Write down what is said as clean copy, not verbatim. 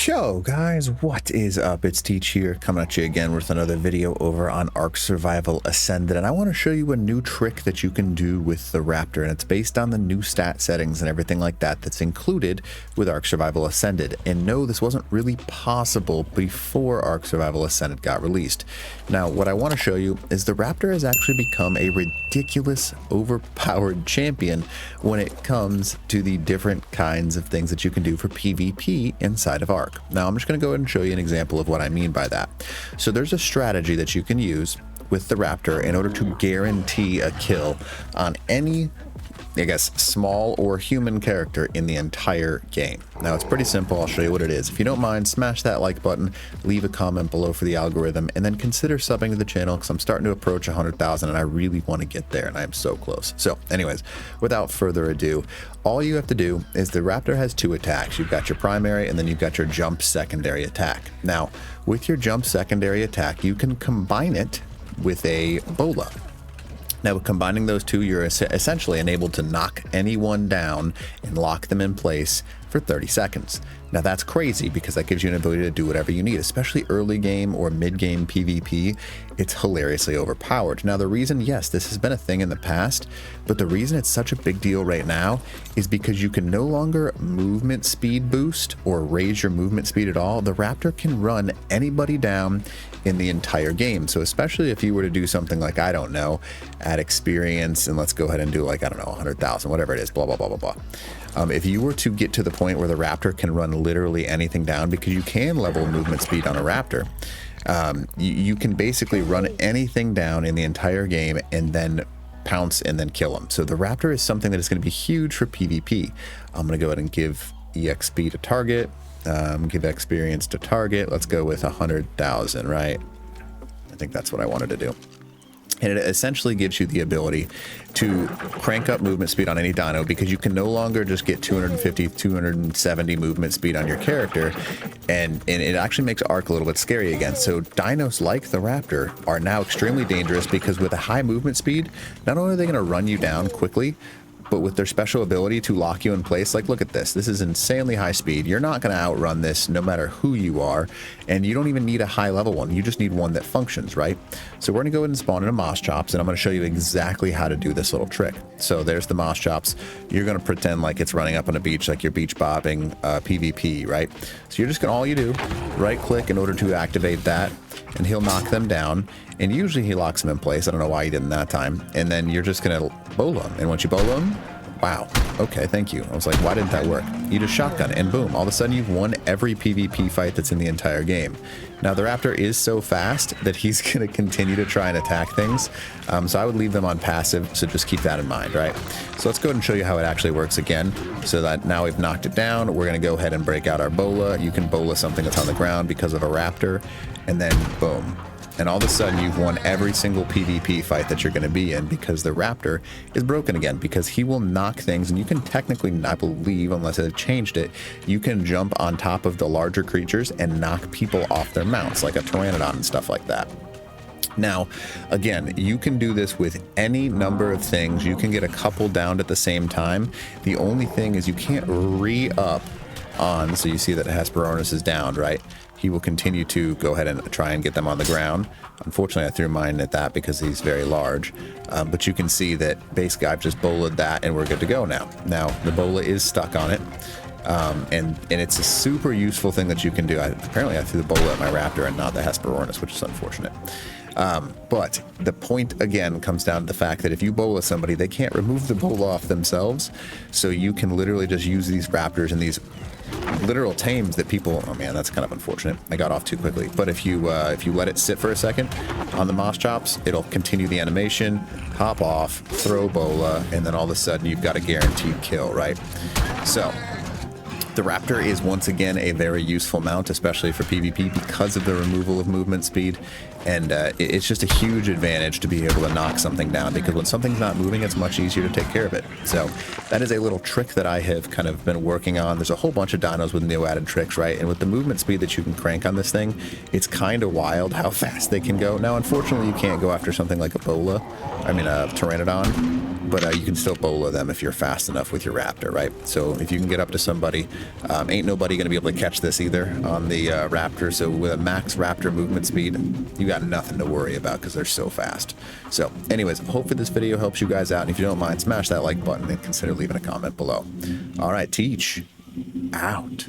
Yo guys, what is up? It's Teach here, coming at you again with another video over on Ark Survival Ascended, and I want to show you a new trick that you can do with the Raptor, and it's based on the new stat settings and everything like that that's included with Ark Survival Ascended. And no, this wasn't really possible before Ark Survival Ascended got released. Now, what I want to show you is the Raptor has actually become a ridiculous, overpowered champion when it comes to the different kinds of things that you can do for PvP inside of Ark. Now, I'm just going to go ahead and show you an example of what I mean by that. So there's a strategy that you can use with the Raptor in order to guarantee a kill on any, I guess, small or human character in the entire game. Now, it's pretty simple. I'll show you what it is. If you don't mind, smash that like button, leave a comment below for the algorithm, and then consider subbing to the channel because I'm starting to approach 100,000 and I really want to get there, and I am so close. So anyways, without further ado, all you have to do is the Raptor has two attacks. You've got your primary and then you've got your jump secondary attack. Now, with your jump secondary attack, you can combine it with a bola. Now, with combining those two, you're essentially enabled to knock anyone down and lock them in place for 30 seconds. Now, that's crazy because that gives you an ability to do whatever you need, especially early game or mid game PvP. It's hilariously overpowered. Now, the reason, yes, this has been a thing in the past, but the reason it's such a big deal right now is because you can no longer movement speed boost or raise your movement speed at all. The Raptor can run anybody down in the entire game. So especially if you were to do something like, I don't know, add experience, and let's go ahead and do like, I don't know, 100,000, whatever it is, blah, blah, blah, blah, blah. If you were to get to the point where the Raptor can run literally anything down, because you can level movement speed on a Raptor, you can basically run anything down in the entire game and then pounce and then kill them. So the Raptor is something that is going to be huge for PvP. I'm going to go ahead and give EXP to target, give experience to target. Let's go with 100,000, right? I think that's what I wanted to do. And it essentially gives you the ability to crank up movement speed on any dino, because you can no longer just get 250, 270 movement speed on your character. And it actually makes Ark a little bit scary again. So dinos like the Raptor are now extremely dangerous because with a high movement speed, not only are they going to run you down quickly, but with their special ability to lock you in place, like look at this. This is insanely high speed. You're not going to outrun this no matter who you are, and you don't even need a high level one. You just need one that functions, right? So we're going to go ahead and spawn into Moss Chops, and I'm going to show you exactly how to do this little trick. So there's the Moss Chops. You're going to pretend like it's running up on a beach, like you're beach bobbing PvP, right? So you're just going to, all you do, right click in order to activate that, and he'll knock them down. And usually he locks them in place. I don't know why he didn't that time. And then you're just going to bola him. And once you bola him, wow, okay, thank you. I was like, why didn't that work? You just shotgun it, and boom, all of a sudden you've won every PvP fight that's in the entire game. Now, the Raptor is so fast that he's going to continue to try and attack things. So I would leave them on passive, so just keep that in mind, right? So let's go ahead and show you how it actually works again. So that now we've knocked it down, we're going to go ahead and break out our bola. You can bola something that's on the ground because of a Raptor, and then boom. And all of a sudden, you've won every single PvP fight that you're going to be in, because the Raptor is broken again, because he will knock things, and you can technically, I believe, unless they've changed it, you can jump on top of the larger creatures and knock people off their mounts, like a Pteranodon and stuff like that. Now, again, you can do this with any number of things. You can get a couple down at the same time. The only thing is you can't re-up on, so you see that Hesperornis is down, right? He will continue to go ahead and try and get them on the ground. Unfortunately, I threw mine at that because he's very large. But you can see that basically I've just bolaed that and we're good to go now. Now, the bola is stuck on it. And it's a super useful thing that you can do. Apparently, I threw the bola at my Raptor and not the Hesperornis, which is unfortunate. But the point, again, comes down to the fact that if you bola somebody, they can't remove the bola off themselves. So you can literally just use these Raptors and these literal tames that people, oh man, that's kind of unfortunate. I got off too quickly. But if you let it sit for a second on the Moss Chops, it'll continue the animation, hop off, throw bola, and then all of a sudden you've got a guaranteed kill, right? So the Raptor is once again a very useful mount, especially for PvP, because of the removal of movement speed. And it's just a huge advantage to be able to knock something down, because when something's not moving, it's much easier to take care of it. So that is a little trick that I have kind of been working on. There's a whole bunch of dinos with new added tricks, right? And with the movement speed that you can crank on this thing, it's kind of wild how fast they can go. Now, unfortunately, you can't go after something like a bola, I mean a Pteranodon, but you can still bolo them if you're fast enough with your Raptor, right? So if you can get up to somebody, ain't nobody going to be able to catch this either on the Raptor. So with a max Raptor movement speed, you got nothing to worry about because they're so fast. So anyways, hopefully this video helps you guys out. And if you don't mind, smash that like button and consider leaving a comment below. All right, Teach out.